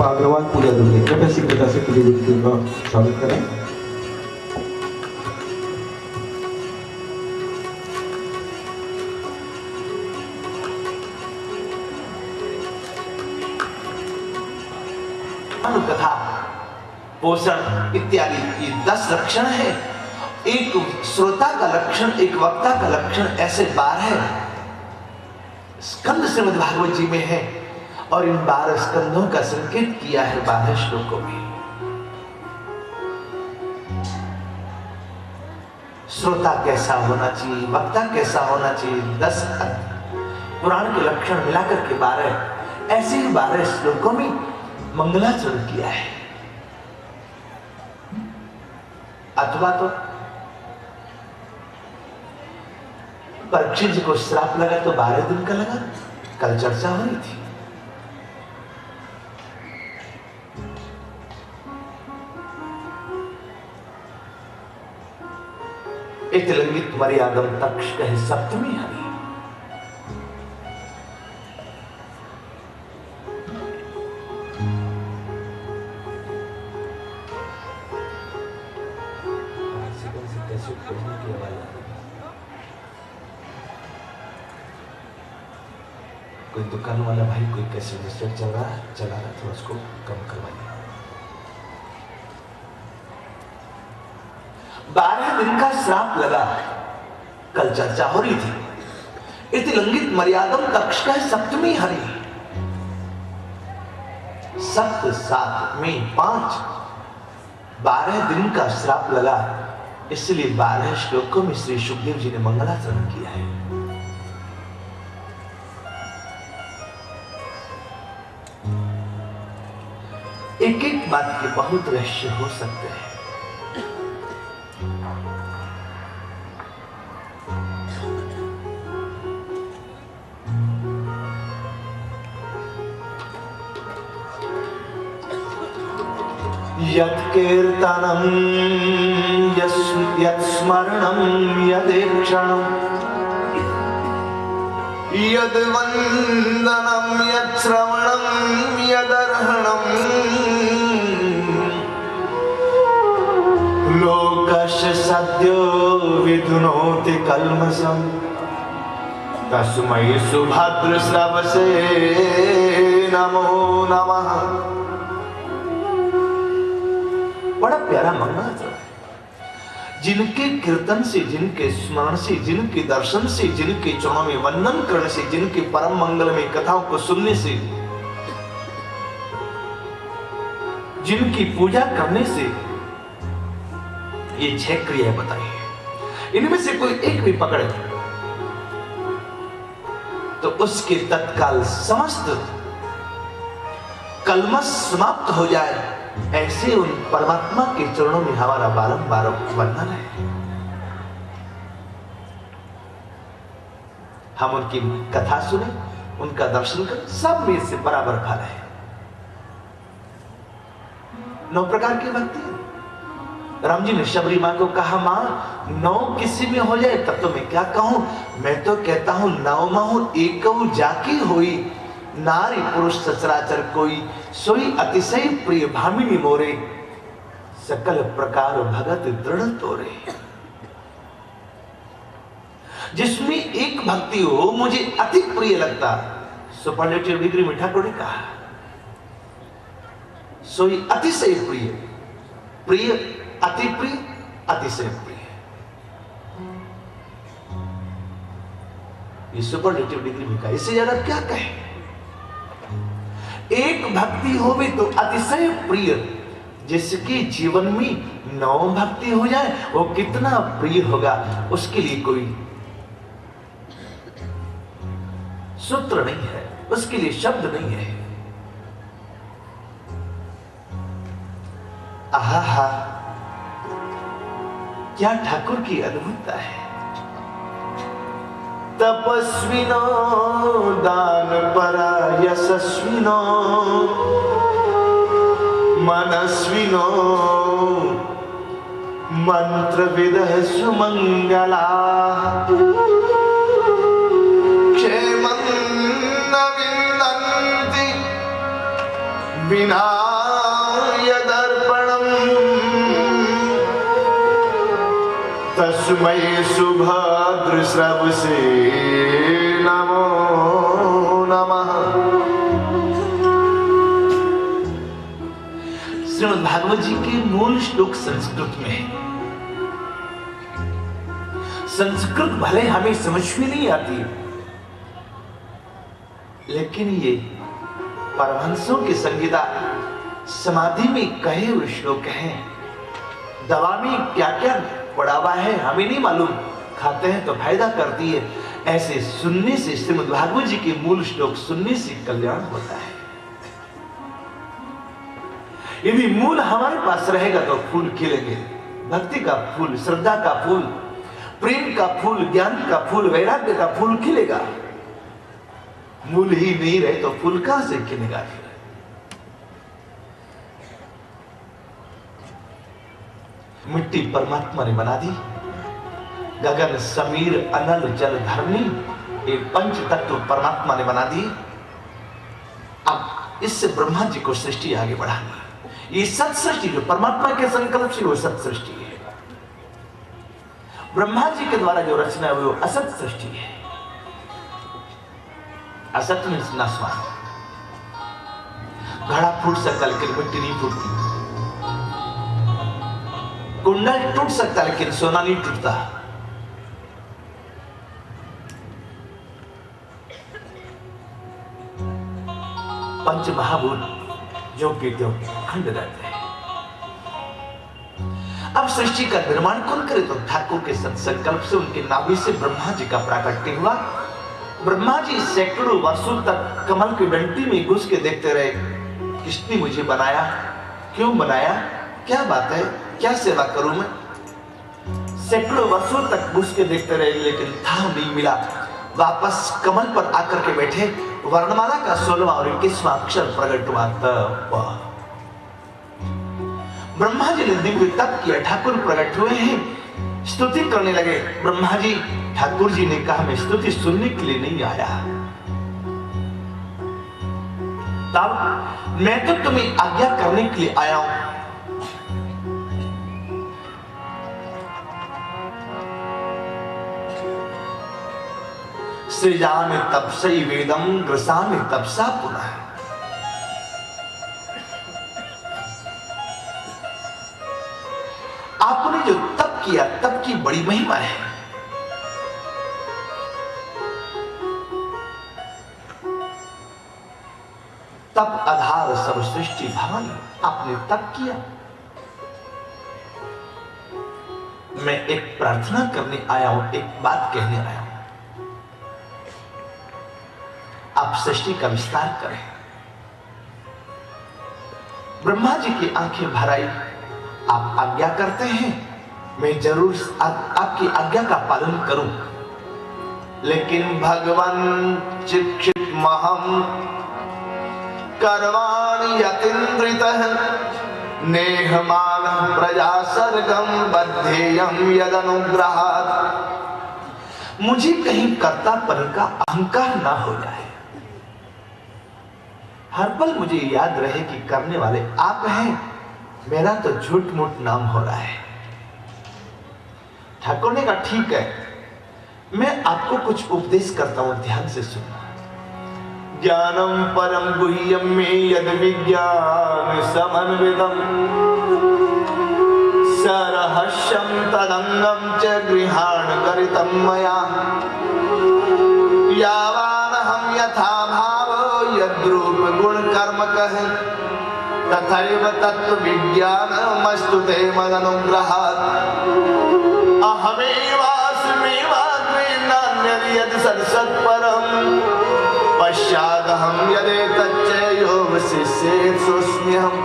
अग्रवाल पूजा दुर्गे कृपया शीघ्रता से पूजा दुर्गे का स्वागत करें। कथा, पोषण इत्यादि ये 10 लक्षण है। एक श्रोता का लक्षण, एक वक्ता का लक्षण, ऐसे 12 स्कंद श्रीमद् भागवत जी में है और इन 12 स्कंदों का संकेत किया है 12 श्लोकों में। श्रोता कैसा होना चाहिए, वक्ता कैसा होना चाहिए, 10 पुराण के लक्षण मिलाकर के 12 ऐसे ही 12 श्लोकों में मंगलाचरण किया है। अथवा तो परीक्षित जी को श्राप लगा तो 12 दिन का लगा, कल चर्चा हो रही थी। इतलंगित मर्यादम तक्ष कहे सप्तमी हरि। कोई दुकान वाला भाई कोई कैसे डिस्ट्रक्ट चला रहा था, उसको कम करवाइए। 12 दिन का श्राप लगा, कल चर्चा हो रही थी। इति लंघित मर्यादम तक्ष का सप्तमी हरि। सप्त 7 में 5 12 दिन का श्राप लगा, इसलिए 12 श्लोकों में श्री सुखदेव जी ने मंगलाचरण किया है। एक एक बात के बहुत रहस्य हो सकते हैं। यत् कीर्तनं यत् स्मरणं यदेक्षणं यद् वन्दनं यत् श्रवणं यदर्हणं लोकस्य सद्यो विधुनोति कल्मषं तस्मै सुभद्रश्रवसे नमो नमः। बड़ा प्यारा मंगलाचरण है। जिनके कीर्तन से, जिनके स्मरण से, जिनके दर्शन से, जिनके चरणों में वंदन करने से, जिनके परम मंगलमय कथाओं को सुनने से, जिनकी पूजा करने से, ये 6 क्रियाएं बताई है। इनमें से कोई एक भी पकड़े तो उसके तत्काल समस्त कल्मश समाप्त हो जाए। ऐसे उन परमात्मा के चरणों में हमारा बारंबार वंदन है। हम उनकी कथा सुने, उनका दर्शन करें, सब में से बराबर फल है। 9 प्रकार की भक्ति है। राम जी ने शबरी मां को कहा, मां 9 किसी में हो जाए तब तो मैं क्या कहूं, मैं तो कहता हूं 9 माहू एकऊ जाकी होई, नारी पुरुष सचराचर कोई, सोई अतिशय प्रिय भामिनी मोरे, सकल प्रकार भगत दृढ़ तोरे। जिसमें एक भक्ति हो मुझे अति प्रिय लगता, सुपरलेटिव डिग्री में ठाकुर ने कहा, सोई अतिशय प्रिय, प्रिय अति प्रिय, अतिशय प्रिय। ये सुपरलेटिव डिग्री में कहा, इससे ज्यादा क्या कहे। एक भक्ति होवे तो अतिशय प्रिय, जिसके जीवन में 9 भक्ति हो जाए वो कितना प्रिय होगा, उसके लिए कोई सूत्र नहीं है, उसके लिए शब्द नहीं है। आहा, क्या ठाकुर की अद्भुतता है। तपस्विनो दान परा यशस्विनो मनस्विनो मंत्र विदः सुमंगला क्षेमं न विन्दन्ति विनायदर्पणम् तस्मै सुभद्रश्रवसे नमो नमः। श्रीमद् भागवत जी के मूल श्लोक संस्कृत में है। संस्कृत भले हमें समझ में नहीं आती, लेकिन ये परमहंसों की संगीता समाधि में कहे हुए श्लोक हैं। दवा में क्या क्या पड़ा हुआ है हमें नहीं मालूम, खाते हैं तो फायदा करती है। ऐसे सुनने से, श्रीमद् भागवत जी के मूल श्लोक सुनने से कल्याण होता है। यदि मूल हमारे पास रहेगा तो फूल खिलेंगे। भक्ति का फूल, श्रद्धा का फूल, प्रेम का फूल, ज्ञान का फूल, वैराग्य का फूल खिलेगा। मूल ही नहीं रहे तो फूल कहां से खिलेगा? मिट्टी परमात्मा ने बना दी, गगन समीर अनल जल धरनी, ये पंच तत्व परमात्मा ने बना दी। अब इससे ब्रह्मा जी को सृष्टि आगे बढ़ानी। ये सत सृष्टि जो परमात्मा के संकल्प से वो सत सृष्टि है। ब्रह्मा जी के द्वारा जो रचना है वो असत सृष्टि है। असत मीन्स नाशवान। घड़ा फूट सकता लेकिन मिट्टी नहीं फूटती। कुंडल टूट सकता लेकिन सोना नहीं टूटता। पंच महाभूत जो के त्यों खंड रहते हैं। अब सृष्टि का निर्माण कौन करे? तो ठाकुर के सत्संकल्प से उनके नाभि से ब्रह्मा जी का प्राकट्य हुआ। ब्रह्मा जी सैकड़ों वर्षों तक कमल की डंडी में घुस के देखते रहे, किसने मुझे बनाया, क्यों बनाया, क्या बात है, क्या सेवा करूं मैं। सैकड़ों वर्षों तक घुस के देखते रहे लेकिन था नहीं मिला। वापस कमल पर आकर के बैठे। वर्णमाला का 16वां और 21वां अक्षर प्रकट हुआ। तप। ब्रह्मा जी ने दिव्य तप किया, ठाकुर प्रकट हुए हैं, स्तुति करने लगे। ब्रह्मा जी, ठाकुर जी ने कहा मैं स्तुति सुनने के लिए नहीं आया, तब मैं तो तुम्हें आज्ञा करने के लिए आया हूं। सृजामि तपसै वेदं ग्रसामि तपसा पुनः। आपने जो तप किया, तप की बड़ी महिमा है। तप आधार सब सृष्टि भवानी। आपने तप किया। मैं एक प्रार्थना करने आया हूं, एक बात कहने आया हूं। आप सृष्टि का विस्तार करें। ब्रह्मा जी की आंखें भर आई। आप आज्ञा करते हैं, मैं जरूर आपकी आज्ञा का पालन करूं। लेकिन भगवान चिक्षित महम कर्माणि यतीन्द्रितः नेहमान प्रजा सर्गम बद्धेयम यदनुग्रहात्। मुझे कहीं कर्तापन का अहंकार ना हो जाए। हर पल मुझे याद रहे कि करने वाले आप हैं, मेरा तो झूठ मूठ नाम हो रहा है। ठाकुर ने कहा ठीक है, मैं आपको कुछ उपदेश करता हूं, ध्यान से सुनना। ज्ञानम परम गुह्यम में यद विज्ञान समन्वितम सरहस्यम तदंगम च गृहाण करितम मया यावानहं यथा भाव यद्रूप गुण कर्म कह तथैव तत्व विज्ञानमस्तु ते मदनुग्रहात्। अहमेवास्मिवाग्रे नान्यद् यद् सत्सत्परम् पश्चादहं यदेतच्च यो वसिष्येत् सोऽस्म्यहम्।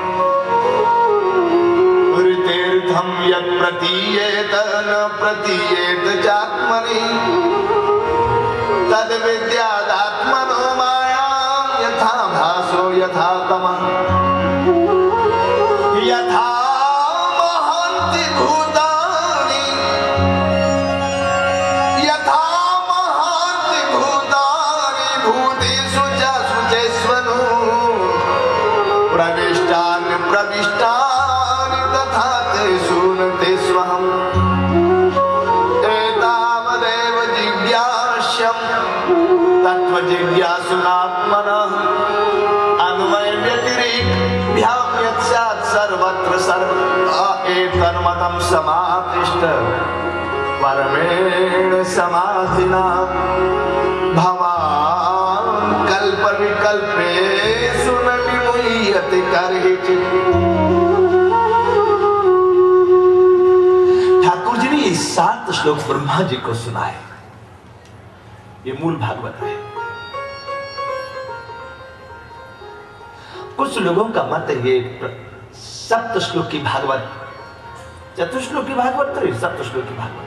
ऋतेर्थं यत् प्रतीयेत न प्रतीयेत चात्मनि तद् विद्यादात्मनो मायां यथा भासो यथा तमः। यथा महन्ति भूतानि यथा महन्ति भूतानि भूतेषु च शुचेष्वनु प्रवेश प्रविष्टानि तथा ते शृणुते स्वहम् एतावदेव जिज्ञास्यम् तत्त्वजिज्ञासुनात्मनः अन्वय व्यतिरेक्भ्यां यत् स्यात् सर्वत्र सर्वदा एतन्मतं समादिष्ट परमेण समाधिना भवान् कल्प विकल्पेषु न विमुह्यते कर्हिचित्। ठाकुर जी ने ये 7 श्लोक ब्रह्मा जी को सुनाए। ये मूल भागवत है। कुछ लोगों का मत है ये 7 श्लोक की भागवत, चतुश्लोक की भागवत तो 7 श्लोक की भागवत।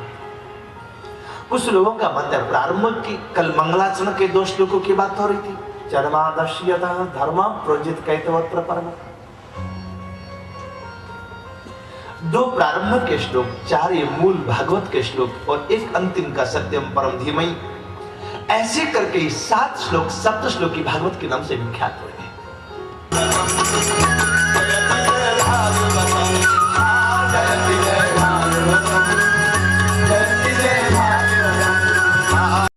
कुछ लोगों का मत है प्रारंभ की, कल मंगलाचरण के 2 श्लोकों की बात हो रही थी। जन्मादर्श्यतः धर्म प्रोजित कैतवत्र परम। 2 प्रारंभ के श्लोक, 4 ये मूल भागवत के श्लोक और 1 अंतिम का सत्यम परम धीमहि। ऐसे करके 7 श्लोक 7 श्लोक की भागवत के नाम से विख्यात हुए हैं।